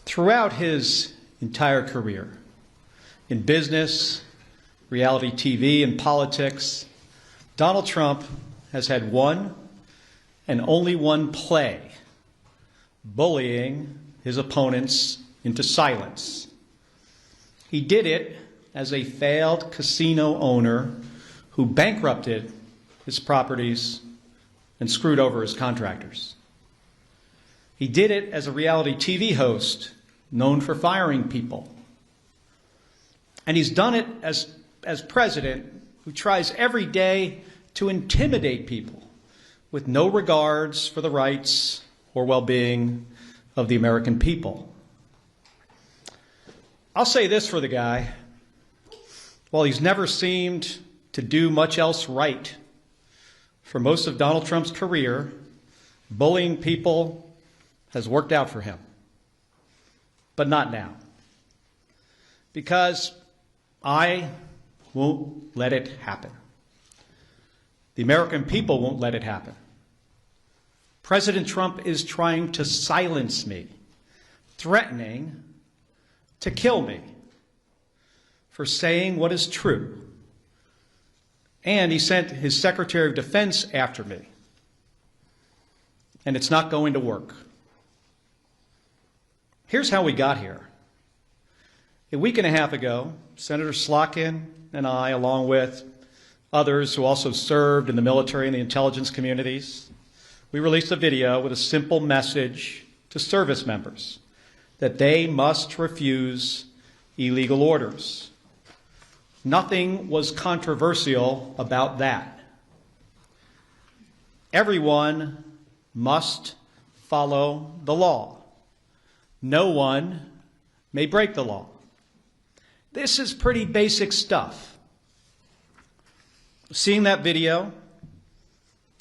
Throughout his entire career, in business, reality TV, and politics, Donald Trump has had one and only one play: bullying his opponents into silence. He did it as a failed casino owner who bankrupted his properties and screwed over his contractors. He did it as a reality TV host known for firing people. And he's done it as president who tries every day to intimidate people with no regards for the rights or well-being of the American people. I'll say this for the guy: while he's never seemed to do much else right for most of Donald Trump's career, bullying people has worked out for him. But not now. Because I won't let it happen. The American people won't let it happen. President Trump is trying to silence me, threatening to kill me for saying what is true. And he sent his Secretary of Defense after me. And it's not going to work. Here's how we got here. A week and a half ago, Senator Slotkin and I, along with others who also served in the military and the intelligence communities, we released a video with a simple message to service members that they must refuse illegal orders. Nothing was controversial about that. Everyone must follow the law. No one may break the law. This is pretty basic stuff. Seeing that video,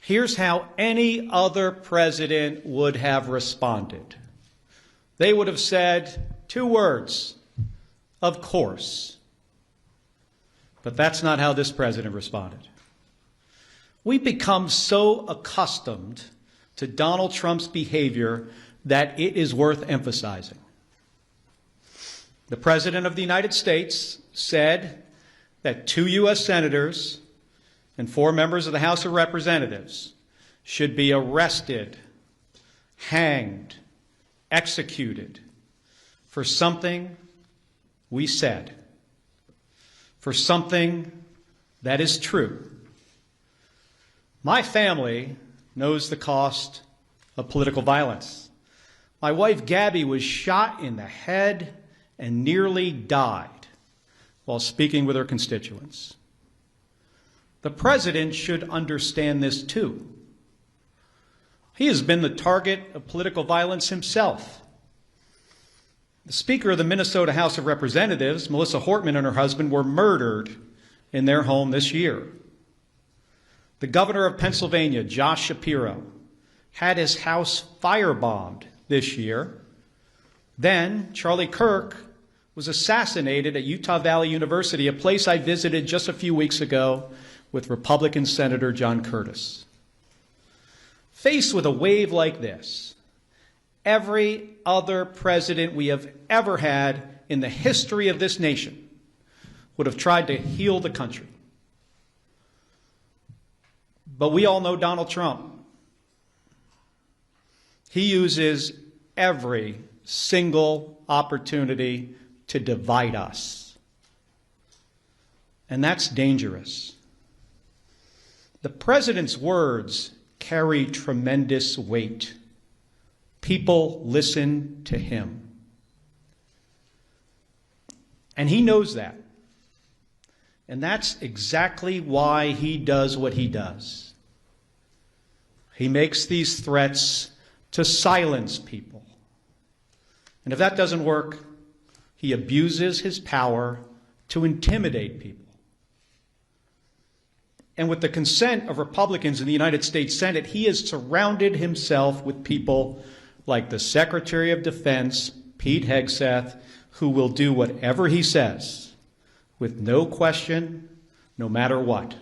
here's how any other president would have responded. They would have said 2 words: of course. But that's not how this president responded. We've become so accustomed to Donald Trump's behavior that it is worth emphasizing. The President of the United States said that 2 U.S. senators and 4 members of the House of Representatives should be arrested, hanged, executed for something we said, for something that is true. My family knows the cost of political violence. My wife, Gabby, was shot in the head and nearly died while speaking with her constituents. The president should understand this too. He has been the target of political violence himself. The Speaker of the Minnesota House of Representatives, Melissa Hortman, and her husband were murdered in their home this year. The governor of Pennsylvania, Josh Shapiro, had his house firebombed this year. Then Charlie Kirk was assassinated at Utah Valley University, a place I visited just a few weeks ago with Republican Senator John Curtis. Faced with a wave like this, every other president we have ever had in the history of this nation would have tried to heal the country. But we all know Donald Trump. He uses every single opportunity to divide us. And that's dangerous. The president's words carry tremendous weight. People listen to him. And he knows that. And that's exactly why he does what he does. He makes these threats to silence people. And if that doesn't work, he abuses his power to intimidate people. And with the consent of Republicans in the United States Senate, he has surrounded himself with people like the Secretary of Defense, Pete Hegseth, who will do whatever he says with no question, no matter what.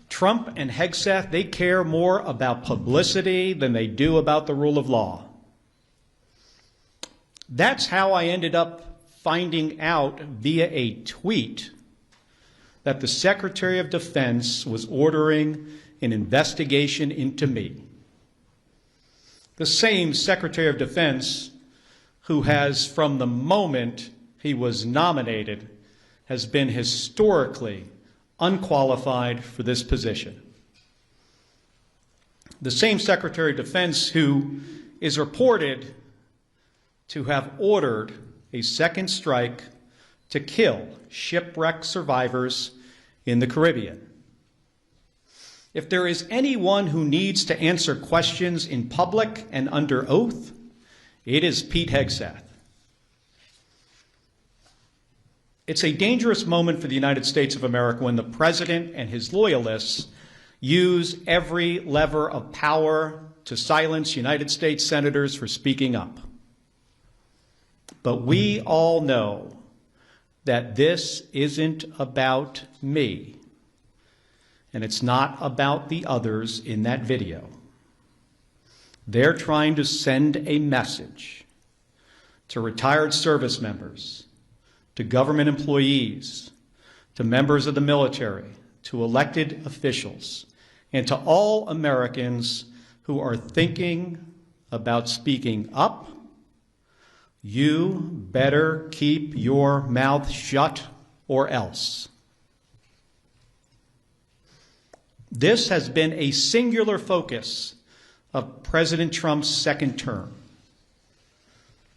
Trump and Hegseth, they care more about publicity than they do about the rule of law. That's how I ended up finding out via a tweet that the Secretary of Defense was ordering an investigation into me. The same Secretary of Defense who has, from the moment he was nominated, has been historically unqualified for this position. The same Secretary of Defense who is reported to have ordered a second strike to kill shipwreck survivors in the Caribbean. If there is anyone who needs to answer questions in public and under oath, it is Pete Hegseth. It's a dangerous moment for the United States of America when the president and his loyalists use every lever of power to silence United States senators for speaking up. But we all know that this isn't about me, and it's not about the others in that video. They're trying to send a message to retired service members, to government employees, to members of the military, to elected officials, and to all Americans who are thinking about speaking up. You better keep your mouth shut or else. This has been a singular focus of President Trump's second term.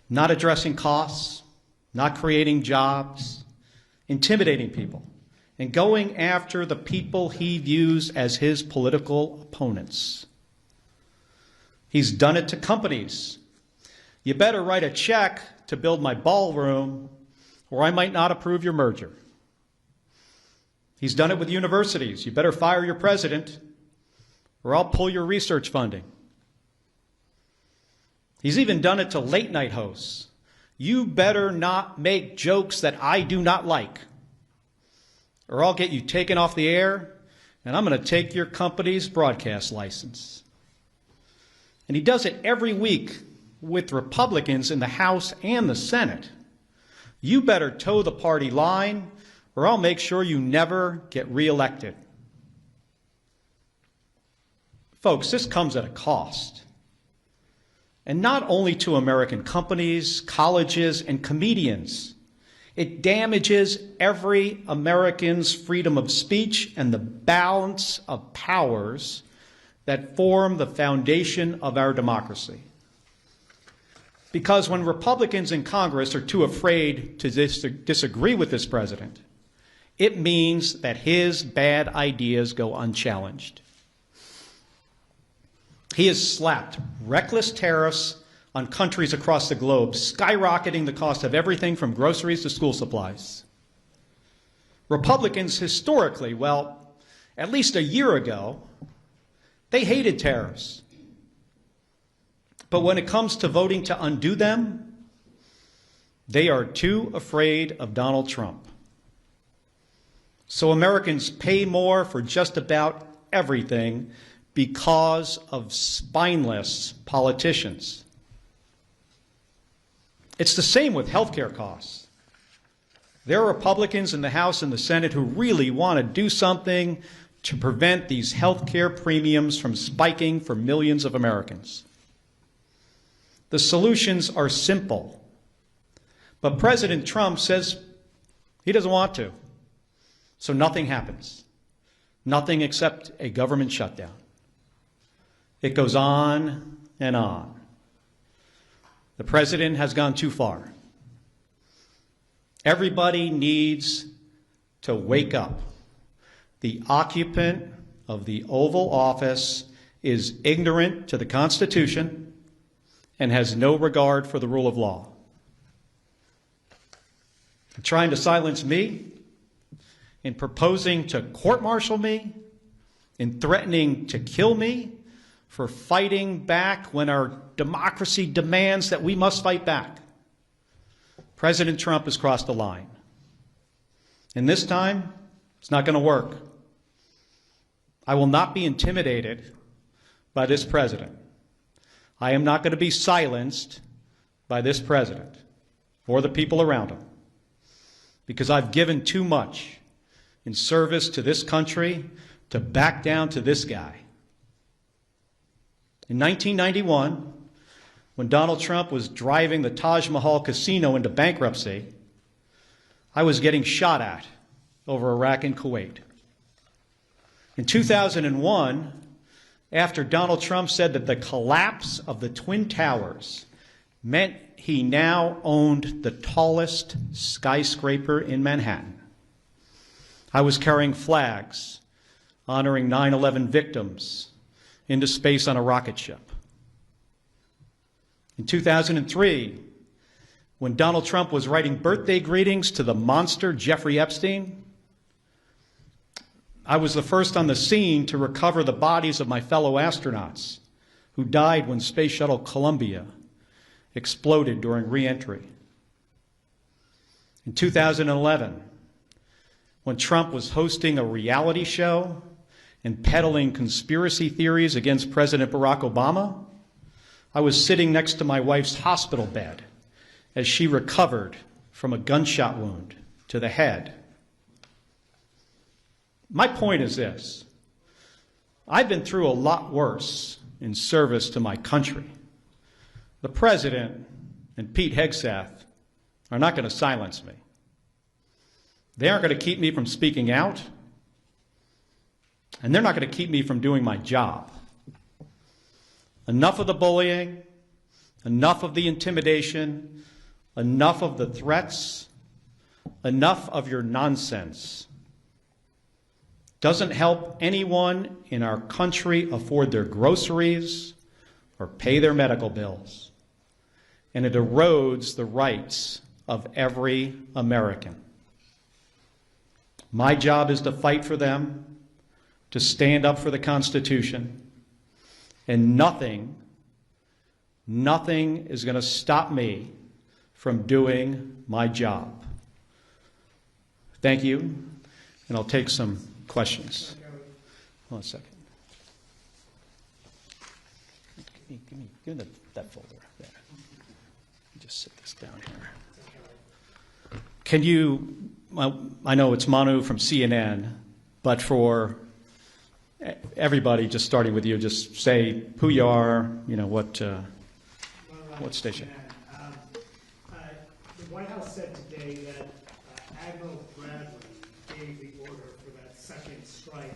Not addressing costs, not creating jobs, intimidating people, and going after the people he views as his political opponents. He's done it to companies. You better write a check to build my ballroom, or I might not approve your merger. He's done it with universities. You better fire your president, or I'll pull your research funding. He's even done it to late-night hosts. You better not make jokes that I do not like, or I'll get you taken off the air, and I'm going to take your company's broadcast license. And he does it every week with Republicans in the House and the Senate. You better toe the party line, or I'll make sure you never get reelected. Folks, this comes at a cost. And not only to American companies, colleges, and comedians. It damages every American's freedom of speech and the balance of powers that form the foundation of our democracy. Because when Republicans in Congress are too afraid to disagree with this president, it means that his bad ideas go unchallenged. He has slapped reckless tariffs on countries across the globe, skyrocketing the cost of everything from groceries to school supplies. Republicans historically, well, at least a year ago, they hated tariffs. But when it comes to voting to undo them, they are too afraid of Donald Trump. So Americans pay more for just about everything because of spineless politicians. It's the same with health care costs. There are Republicans in the House and the Senate who really want to do something to prevent these health care premiums from spiking for millions of Americans. The solutions are simple, but President Trump says he doesn't want to, so nothing happens. Nothing except a government shutdown. It goes on and on. The president has gone too far. Everybody needs to wake up. The occupant of the Oval Office is ignorant to the Constitution and has no regard for the rule of law. In trying to silence me, in proposing to court-martial me, in threatening to kill me, for fighting back when our democracy demands that we must fight back. President Trump has crossed the line. And this time, it's not going to work. I will not be intimidated by this president. I am not going to be silenced by this president or the people around him because I've given too much in service to this country to back down to this guy. In 1991, when Donald Trump was driving the Taj Mahal casino into bankruptcy, I was getting shot at over Iraq and Kuwait. In 2001, after Donald Trump said that the collapse of the Twin Towers meant he now owned the tallest skyscraper in Manhattan, I was carrying flags honoring 9/11 victims into space on a rocket ship. In 2003, when Donald Trump was writing birthday greetings to the monster Jeffrey Epstein, I was the first on the scene to recover the bodies of my fellow astronauts who died when Space Shuttle Columbia exploded during re-entry. In 2011, when Trump was hosting a reality show and peddling conspiracy theories against President Barack Obama, I was sitting next to my wife's hospital bed as she recovered from a gunshot wound to the head. My point is this: I've been through a lot worse in service to my country. The president and Pete Hegseth are not going to silence me. They aren't going to keep me from speaking out, and they're not going to keep me from doing my job. Enough of the bullying, enough of the intimidation, enough of the threats, enough of your nonsense. Doesn't help anyone in our country afford their groceries or pay their medical bills. And it erodes the rights of every American. My job is to fight for them, to stand up for the Constitution, and nothing is going to stop me from doing my job. Thank you, and I'll take some questions. Hold on a second. Give me that folder there. Just sit this down here. Can you, well, I know it's Manu from CNN, but for everybody, just starting with you, just say who you are, you know, what station. The White House said today that Admiral Bradley gave the order for that second strike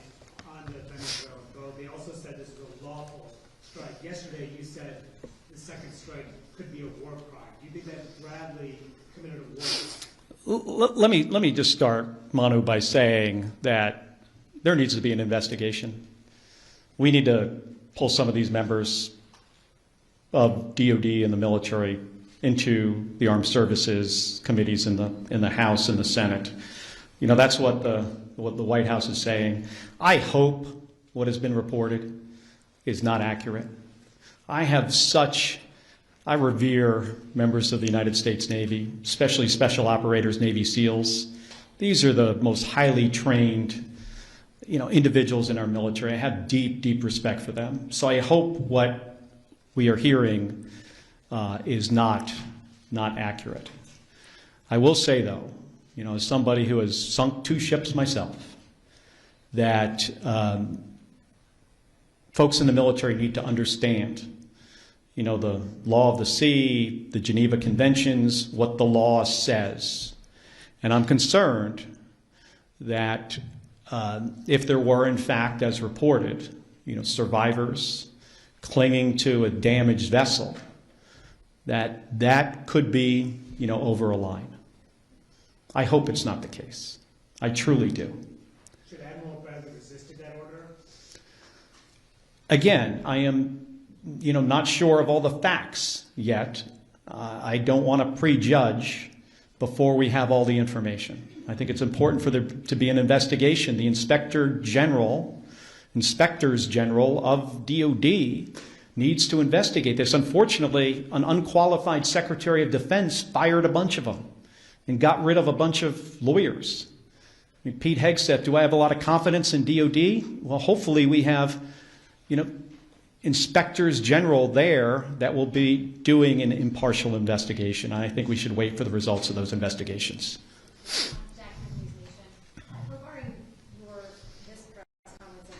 on the Venezuela boat. They also said this was a lawful strike. Yesterday you said the second strike could be a war crime. Do you think that Bradley committed a war crime? Let me just start, Manu, by saying that there needs to be an investigation. We need to pull some of these members of DOD and the military into the armed services committees in the House and the Senate. You know, that's what the White House is saying. I hope what has been reported is not accurate. I revere members of the United States Navy, especially special operators, Navy SEALs. These are the most highly trained, you know, individuals in our military. I have deep, deep respect for them. So I hope what we are hearing is not accurate. I will say, though, you know, as somebody who has sunk 2 ships myself, that folks in the military need to understand, you know, the law of the sea, the Geneva Conventions, what the law says. And I'm concerned that if there were, in fact, as reported, you know, survivors clinging to a damaged vessel, that could be, you know, over a line. I hope it's not the case. I truly do. Should Admiral Bradley resisted that order? Again, I am, you know, not sure of all the facts yet. I don't want to prejudge before we have all the information. I think it's important for there to be an investigation. The Inspectors General of DOD needs to investigate this. Unfortunately, an unqualified Secretary of Defense fired a bunch of them and got rid of a bunch of lawyers. I mean, Pete Hegseth, do I have a lot of confidence in DOD? Well, hopefully we have, you know, inspectors general there that will be doing an impartial investigation. I think we should wait for the results of those investigations. Regarding this press comments and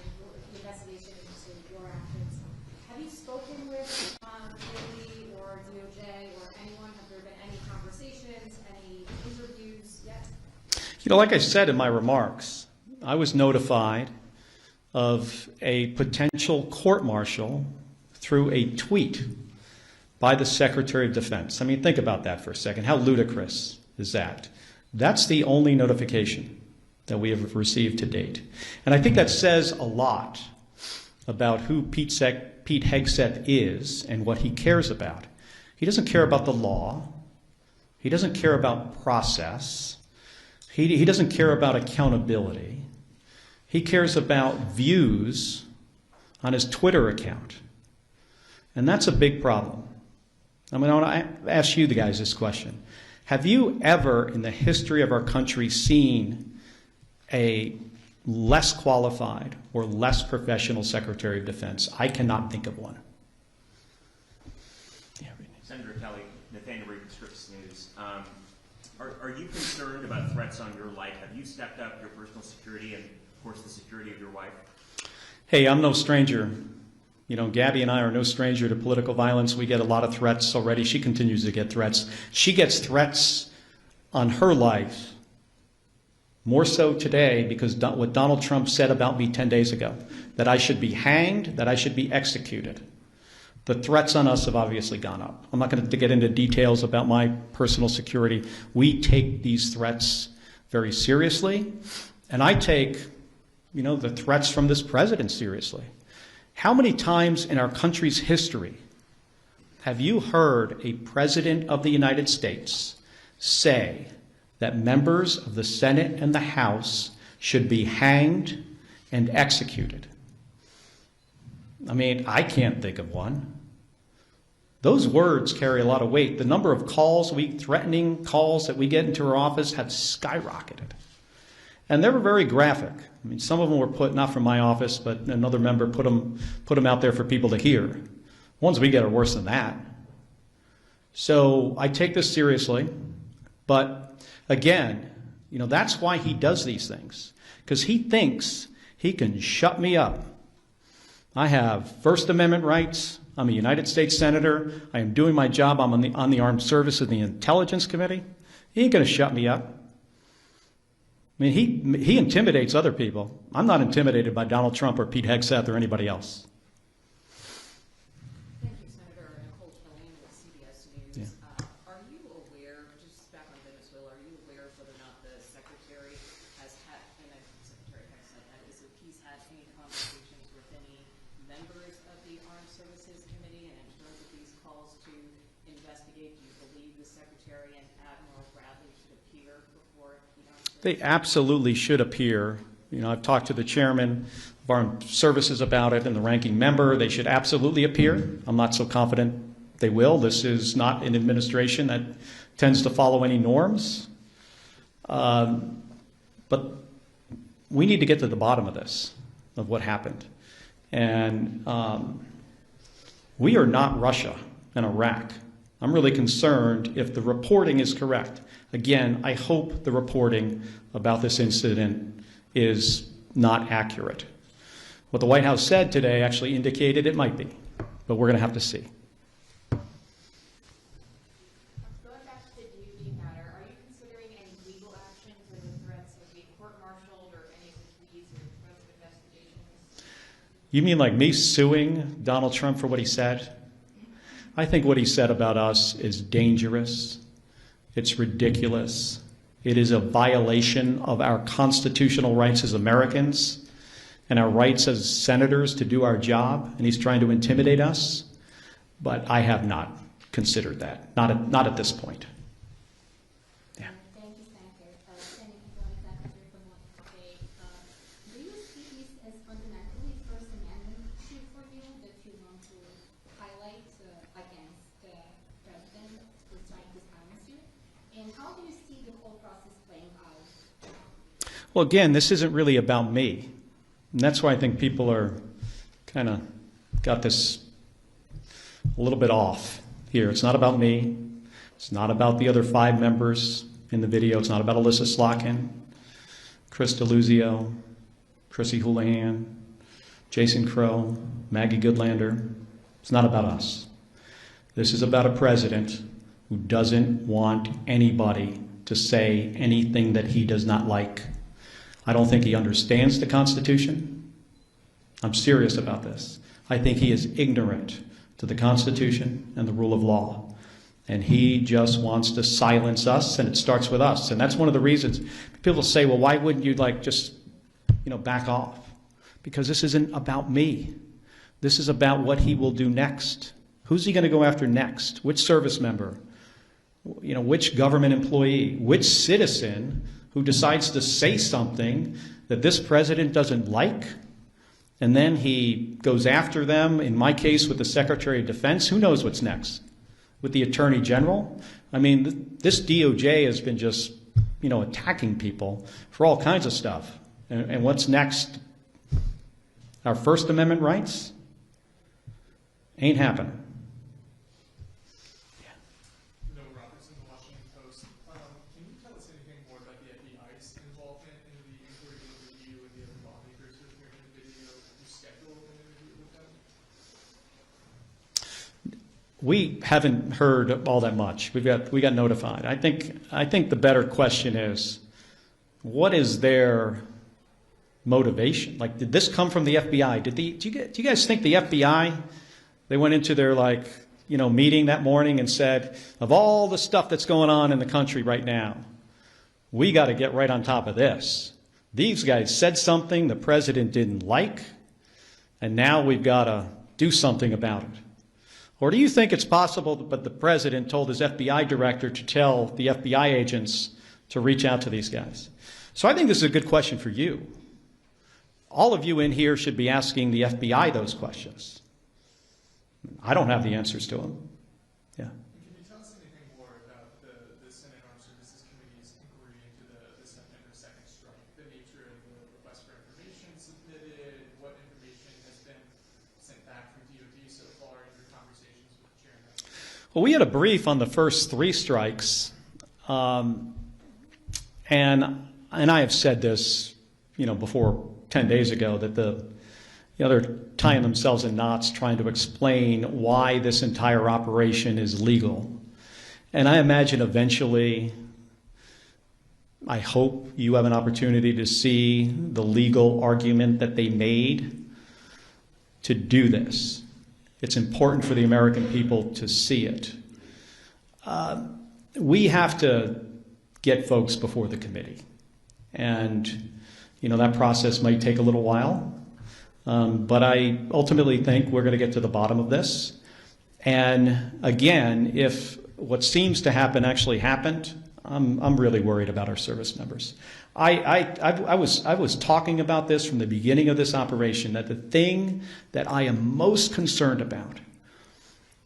the investigation into your actions, have you spoken with Lee or DOJ or anyone? Have there been any conversations, any interviews yet? You know, like I said in my remarks, I was notified of a potential court-martial through a tweet by the Secretary of Defense. I mean, think about that for a second. How ludicrous is that? That's the only notification that we have received to date. And I think that says a lot about who Pete Hegseth is and what he cares about. He doesn't care about the law. He doesn't care about process. He doesn't care about accountability. He cares about views on his Twitter account. And that's a big problem. I mean, I want to ask you guys this question. Have you ever in the history of our country seen a less qualified or less professional Secretary of Defense? I cannot think of one. Yeah, Senator Kelly, Nathaniel Reagan, Scripps News. Are you concerned about threats on your life? Have you stepped up your personal security and, of course, the security of your wife? Hey, I'm no stranger. You know, Gabby and I are no stranger to political violence. We get a lot of threats already. She continues to get threats. She gets threats on her life, more so today because what Donald Trump said about me 10 days ago, that I should be hanged, that I should be executed. The threats on us have obviously gone up. I'm not going to get into details about my personal security. We take these threats very seriously, and I take, you know, the threats from this president seriously. How many times in our country's history have you heard a president of the United States say that members of the Senate and the House should be hanged and executed? I mean, I can't think of one. Those words carry a lot of weight. The number of calls, threatening calls that we get into our office have skyrocketed. And they were very graphic. I mean, some of them were put, not from my office, but another member put them out there for people to hear. The ones we get are worse than that. So I take this seriously. But again, you know, that's why he does these things. Because he thinks he can shut me up. I have First Amendment rights. I'm a United States Senator. I am doing my job. I'm on the Armed Services and the Intelligence Committee. He ain't going to shut me up. I mean, he intimidates other people. I'm not intimidated by Donald Trump or Pete Hegseth or anybody else. Thank you, Senator Nicole Killeen with CBS News. Yeah. Are you aware, just back on Venezuela, are you aware of whether or not the Secretary has had, and Secretary Hegseth, that is, if he's had any conversations with any members of the Armed Services Committee, and in terms of these calls to investigate, do you believe the Secretary and Admiral Bradley should appear before the Armed Services? They absolutely should appear. You know, I've talked to the chairman of Armed Services about it and the ranking member. They should absolutely appear. I'm not so confident they will. This is not an administration that tends to follow any norms. But we need to get to the bottom of this, of what happened. And we are not Russia and Iraq. I'm really concerned if the reporting is correct. Again, I hope the reporting about this incident is not accurate. What the White House said today actually indicated it might be, but we're going to have to see. Going back to the DOJ matter, are you considering any legal actions or the threats of being court-martialed or any of the pleas or threats of investigations? You mean like me suing Donald Trump for what he said? I think what he said about us is dangerous. It's ridiculous. It is a violation of our constitutional rights as Americans and our rights as senators to do our job, and he's trying to intimidate us. But I have not considered that, not at this point. Yeah. Thank you, Senator. Senator Secretary from Multimedia. Do you see this as fundamentally First Amendment issue for you that you want to highlight against the president who's trying to silence you? And how do you see the whole process playing out? Well, again, this isn't really about me. And that's why I think people are kind of got this a little bit off here. It's not about me. It's not about the other 5 members in the video. It's not about Alyssa Slotkin, Chris DeLuzio, Chrissy Houlihan, Jason Crow, Maggie Goodlander. It's not about us. This is about a president who doesn't want anybody to say anything that he does not like. I don't think he understands the Constitution. I'm serious about this. I think he is ignorant to the Constitution and the rule of law. And he just wants to silence us, and it starts with us. And that's one of the reasons people say, well, why wouldn't you just back off? Because this isn't about me. This is about what he will do next. Who's he going to go after next? Which service member? Which government employee? Which citizen who decides to say something that this president doesn't like? And then he goes after them, in my case with the Secretary of Defense. Who knows what's next? With the Attorney General? I mean, this DOJ has been just, attacking people for all kinds of stuff. And what's next? Our First Amendment rights? Ain't happening. Noah Robertson, The Washington Post. Can you tell us anything more about the FBI's involvement in the inquiry into you and the other lawmakers who appeared in the video? Have you scheduled an interview with them? We haven't heard all that much. We got notified. I think the better question is, what is their motivation? Did this come from the FBI? Do you guys think the FBI? They went into their meeting that morning and said, of all the stuff that's going on in the country right now, we got to get right on top of this. These guys said something the president didn't like, and now we've got to do something about it. Or do you think it's possible that the president told his FBI director to tell the FBI agents to reach out to these guys? So I think this is a good question for you. All of you in here should be asking the FBI those questions. I don't have the answers to them. Yeah. Can you tell us anything more about the Senate Armed Services Committee's inquiry into the September 2nd strike? The nature of the request for information submitted, what information has been sent back from DOD so far in your conversations with the chairman? Well, we had a brief on the first 3 strikes, and I have said this, before 10 days ago, that they're tying themselves in knots trying to explain why this entire operation is legal. And I imagine eventually, I hope you have an opportunity to see the legal argument that they made to do this. It's important for the American people to see it. We have to get folks before the committee. And, that process might take a little while. But I ultimately think we're going to get to the bottom of this. And again, if what seems to happen actually happened, I'm really worried about our service members. I was talking about this from the beginning of this operation, that the thing that I am most concerned about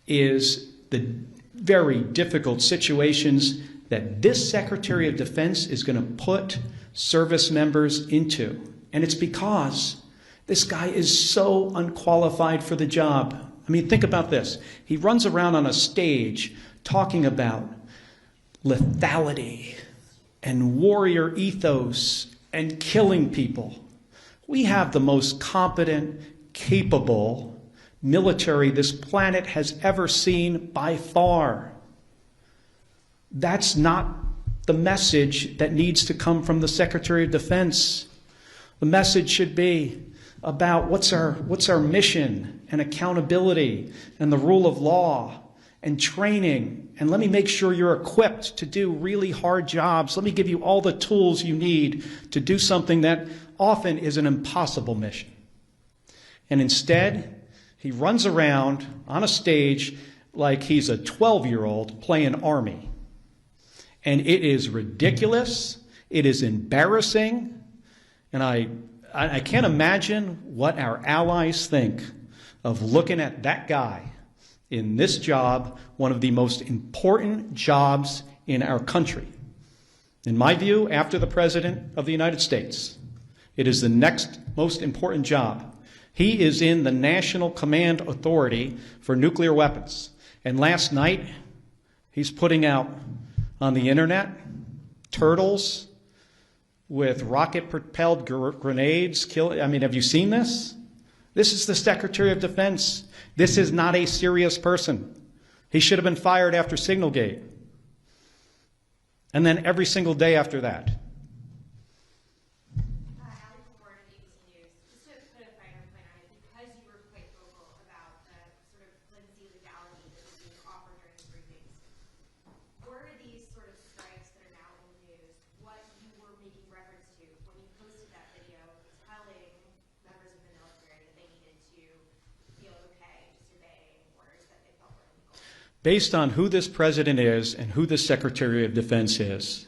is the very difficult situations that this Secretary of Defense is going to put service members into. And it's because this guy is so unqualified for the job. I mean, think about this. He runs around on a stage talking about lethality and warrior ethos and killing people. We have the most competent, capable military this planet has ever seen by far. That's not the message that needs to come from the Secretary of Defense. The message should be about what's our mission and accountability and the rule of law and training. And let me make sure you're equipped to do really hard jobs. Let me give you all the tools you need to do something that often is an impossible mission. And instead, he runs around on a stage like he's a 12-year-old playing Army. And it is ridiculous. It is embarrassing. And I can't imagine what our allies think of looking at that guy in this job, one of the most important jobs in our country. In my view, after the President of the United States, it is the next most important job. He is in the National Command Authority for Nuclear Weapons. And last night, he's putting out on the internet turtles with rocket-propelled grenades. Have you seen this? This is the Secretary of Defense. This is not a serious person. He should have been fired after Signalgate. And then every single day after that. Based on who this president is and who this Secretary of Defense is,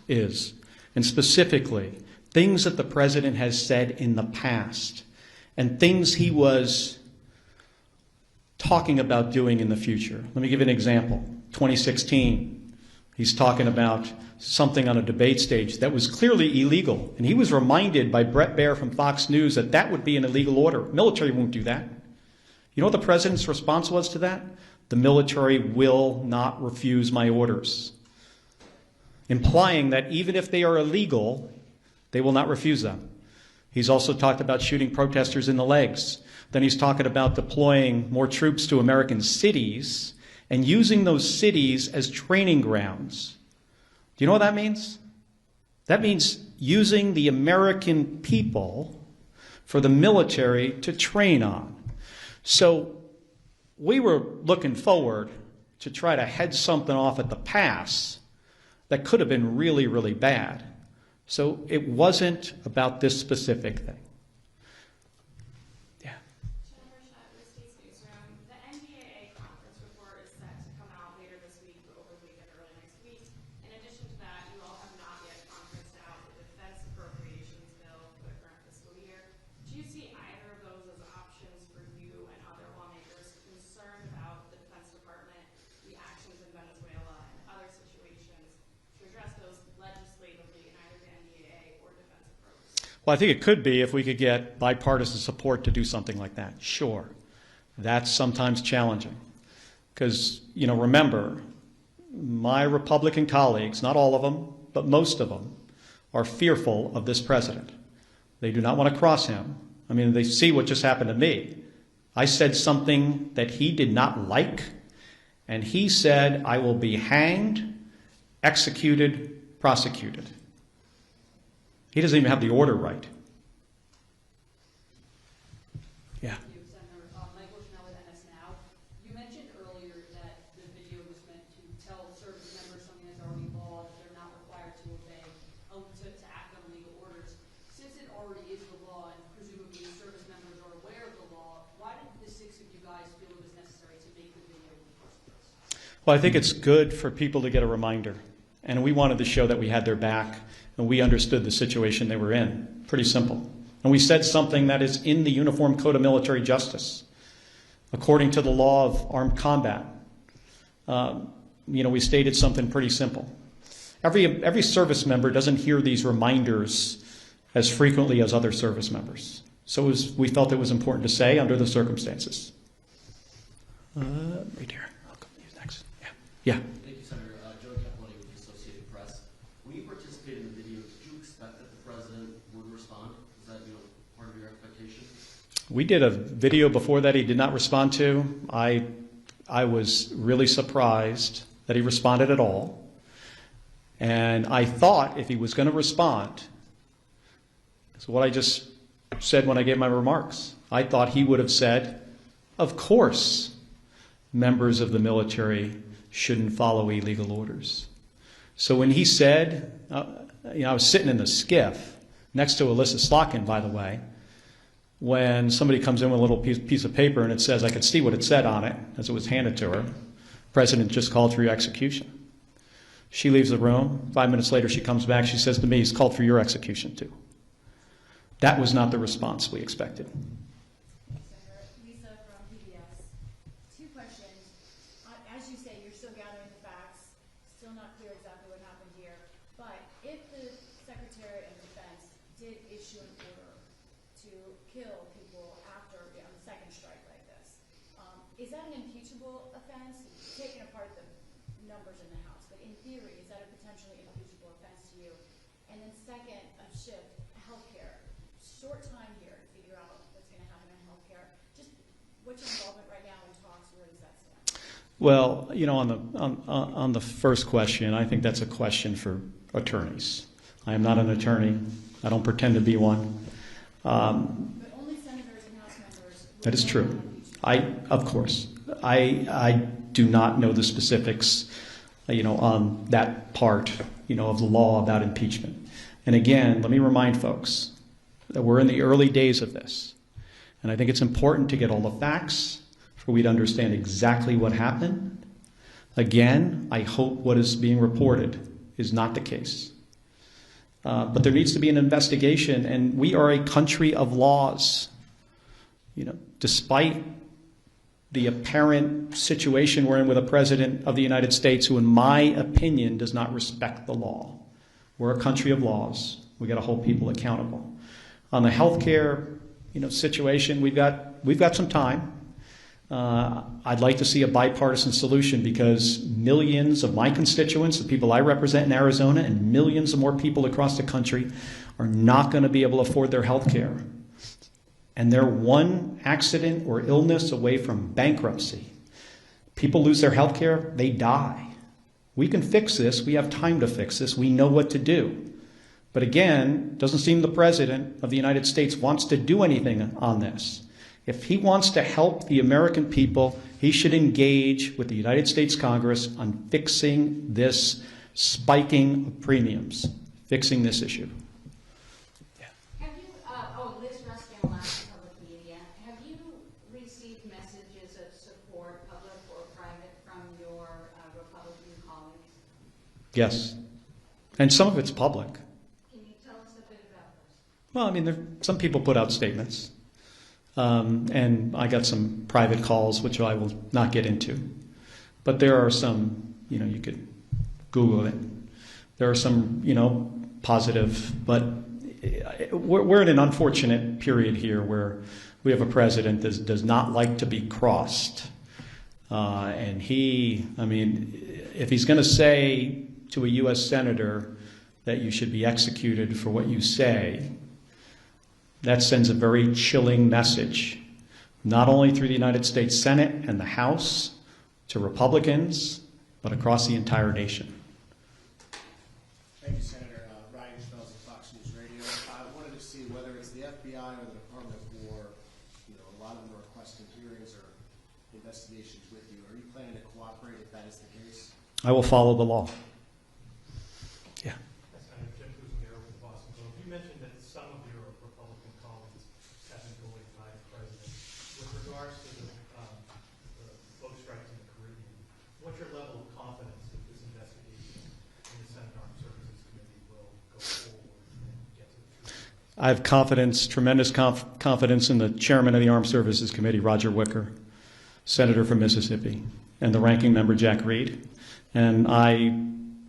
and specifically things that the president has said in the past and things he was talking about doing in the future. Let me give you an example. 2016, he's talking about something on a debate stage that was clearly illegal, and he was reminded by Brett Baer from Fox News that that would be an illegal order. Military won't do that. You know what the president's response was to that? The military will not refuse my orders, implying that even if they are illegal, they will not refuse them. He's also talked about shooting protesters in the legs. Then he's talking about deploying more troops to American cities and using those cities as training grounds. Do you know what that means? That means using the American people for the military to train on. So we were looking forward to try to head something off at the pass that could have been really, really bad. So it wasn't about this specific thing. Yeah. The NDAA conference report is set to come out later this week, over the weekend, early next week. In addition to that, you all have not yet conferenced out the defense appropriations bill for the current fiscal year. Do you see either of those as options for you and other lawmakers concerned about the Defense Department, the actions in Venezuela, and other situations to address those legislatively in either the NDAA or defense approach? Well, I think it could be if we could get bipartisan support to do something like that. Sure. That's sometimes challenging. Because, remember, my Republican colleagues, not all of them, but most of them, are fearful of this president. They do not want to cross him. They see what just happened to me. I said something that he did not like, and he said, I will be hanged, executed, prosecuted. He doesn't even have the order right. Yeah. You mentioned earlier that the video was meant to tell service members something that's already law, that they're not required to obey, to act on legal orders. Since it already is the law, and presumably service members are aware of the law, why did the six of you guys feel it was necessary to make the video in the first place? Well, I think it's good for people to get a reminder. And we wanted to show that we had their back and we understood the situation they were in. Pretty simple. And we said something that is in the Uniform Code of Military Justice. According to the law of armed combat, we stated something pretty simple. Every service member doesn't hear these reminders as frequently as other service members. So we felt it was important to say under the circumstances. Right here. I'll come to you next. Yeah. Thank you, Senator. Joe Capponi with the Associated Press. When you participated in the video, did you expect that the president would respond? Was that part of your expectation? We did a video before that he did not respond to. I was really surprised that he responded at all. And I thought if he was going to respond, it's what I just said when I gave my remarks. I thought he would have said, of course, members of the military shouldn't follow illegal orders. So when he said, I was sitting in the skiff next to Alyssa Slotkin, by the way, when somebody comes in with a little piece of paper and it says, I could see what it said on it as it was handed to her, President just called for your execution. She leaves the room. 5 minutes later, she comes back. She says to me, he's called for your execution too. That was not the response we expected. Senator Lisa from PBS. Two questions. As you say, you're still gathering the facts. Still not clear exactly what happened here. But if the Secretary of Defense did issue an order to to kill people after on the second strike like this. Is that an impeachable offense? Taking apart the numbers in the House, but in theory, is that a potentially impeachable offense to you? And then second, a shift, healthcare. Short time here to figure out what's going to happen in healthcare. Just what's your involvement right now in talks? Where does that stand? Well, on the first question, I think that's a question for attorneys. I am not an attorney. I don't pretend to be one. But only senators and House members. That is true. Of course. I do not know the specifics, on that part, of the law about impeachment. And again, let me remind folks that we're in the early days of this. And I think it's important to get all the facts for we to understand exactly what happened. Again, I hope what is being reported is not the case. But there needs to be an investigation, and we are a country of laws. Despite the apparent situation we're in with a president of the United States who, in my opinion, does not respect the law. We're a country of laws. We got to hold people accountable. On the healthcare, situation, we've got some time. I'd like to see a bipartisan solution because millions of my constituents, the people I represent in Arizona, and millions of more people across the country are not going to be able to afford their health care. And they're one accident or illness away from bankruptcy. People lose their health care, they die. We can fix this. We have time to fix this. We know what to do. But again, it doesn't seem the President of the United States wants to do anything on this. If he wants to help the American people, he should engage with the United States Congress on fixing this spiking of premiums, fixing this issue. Have you, Liz Ruskin, Public Media, have you received messages of support, public or private, from your Republican colleagues? Yes. And some of it's public. Can you tell us a bit about this? Well, some people put out statements. And I got some private calls, which I will not get into. But there are some, you could Google it. There are some, positive. But we're in an unfortunate period here where we have a president that does not like to be crossed. And if he's going to say to a U.S. senator that you should be executed for what you say, that sends a very chilling message, not only through the United States Senate and the House to Republicans, but across the entire nation. Thank you, Senator. Ryan Schmelz of Fox News Radio. I wanted to see whether it's the FBI or the Department of War, a lot of them are requesting hearings or investigations with you. Are you planning to cooperate if that is the case? I will follow the law. Yeah. You mentioned that some of your Republican colleagues have been bullied by the president. With regards to the boat strikes in the Caribbean, what's your level of confidence that this investigation in the Senate Armed Services Committee will go forward and get to the truth? I have confidence, tremendous confidence in the chairman of the Armed Services Committee, Roger Wicker, senator from Mississippi, and the ranking member, Jack Reed. And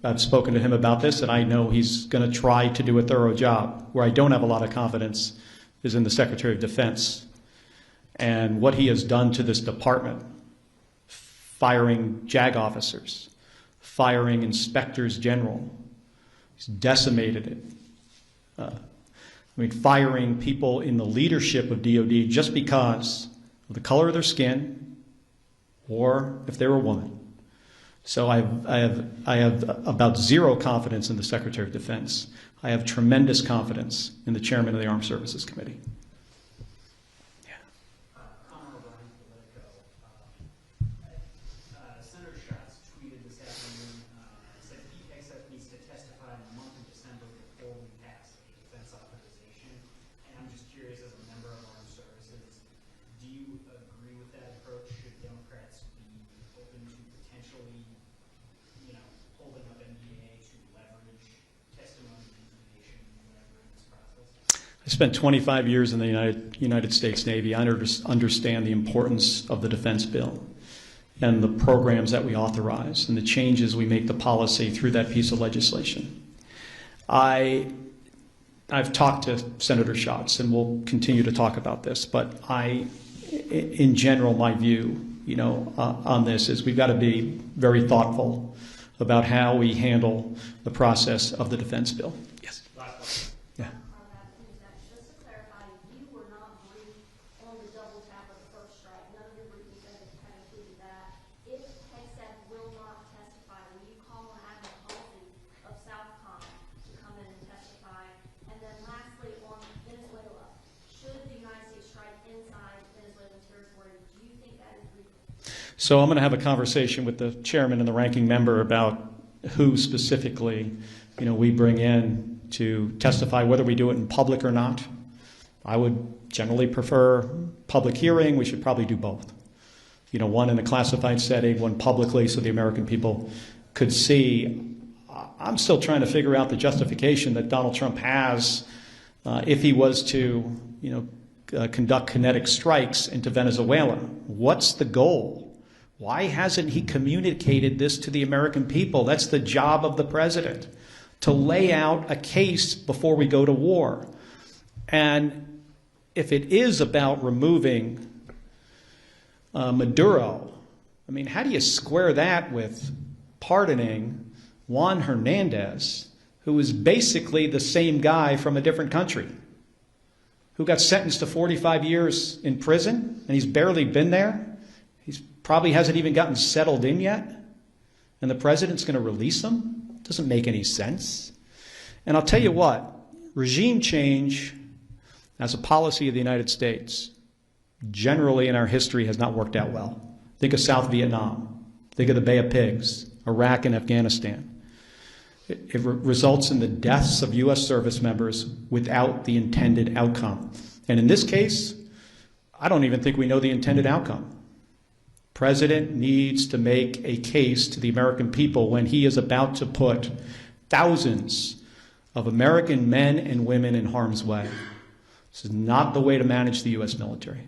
I've spoken to him about this, and I know he's going to try to do a thorough job. Where I don't have a lot of confidence is in the Secretary of Defense and what he has done to this department, firing JAG officers, firing inspectors general. He's decimated it. Firing people in the leadership of DOD just because of the color of their skin or if they're a woman. So I have about zero confidence in the Secretary of Defense. I have tremendous confidence in the Chairman of the Armed Services Committee. Senator Schatz tweeted this afternoon, said EXF needs to testify in the month of December before we pass a defense authorization. And I'm just curious, as a member of Armed Services, do you agree with that approach? Should Democrats be open to potentially, holding up NDA to leverage testimony, information, whatever in this process? I spent 25 years in the United States Navy. I understand the importance of the defense bill and the programs that we authorize and the changes we make to policy through that piece of legislation. I've talked to Senator Schatz, and we'll continue to talk about this, but in general, my view, on this is we've got to be very thoughtful about how we handle the process of the defense bill. Yes. Yeah. Just to clarify, you were not briefed on the double tap of the first strike. None of your briefings had included that. If Hegseth will not testify, will you call on Admiral Halsey of Southcom to come in and testify? And then lastly, on Venezuela, should the United States strike inside Venezuelan territory, do you think that is legal? So I'm going to have a conversation with the chairman and the ranking member about who specifically, we bring in to testify, whether we do it in public or not. I would generally prefer public hearing. We should probably do both. One in a classified setting, one publicly, so the American people could see. I'm still trying to figure out the justification that Donald Trump has if he was to, conduct kinetic strikes into Venezuela. What's the goal? Why hasn't he communicated this to the American people? That's the job of the president, to lay out a case before we go to war. And if it is about removing Maduro, how do you square that with pardoning Juan Hernandez, who is basically the same guy from a different country, who got sentenced to 45 years in prison, and he's barely been there? Probably hasn't even gotten settled in yet, and the president's going to release him? Doesn't make any sense. And I'll tell you what, regime change as a policy of the United States generally in our history has not worked out well. Think of South Vietnam. Think of the Bay of Pigs, Iraq and Afghanistan. It results in the deaths of U.S. service members without the intended outcome. And in this case, I don't even think we know the intended outcome. President needs to make a case to the American people when he is about to put thousands of American men and women in harm's way. This is not the way to manage the U.S. military.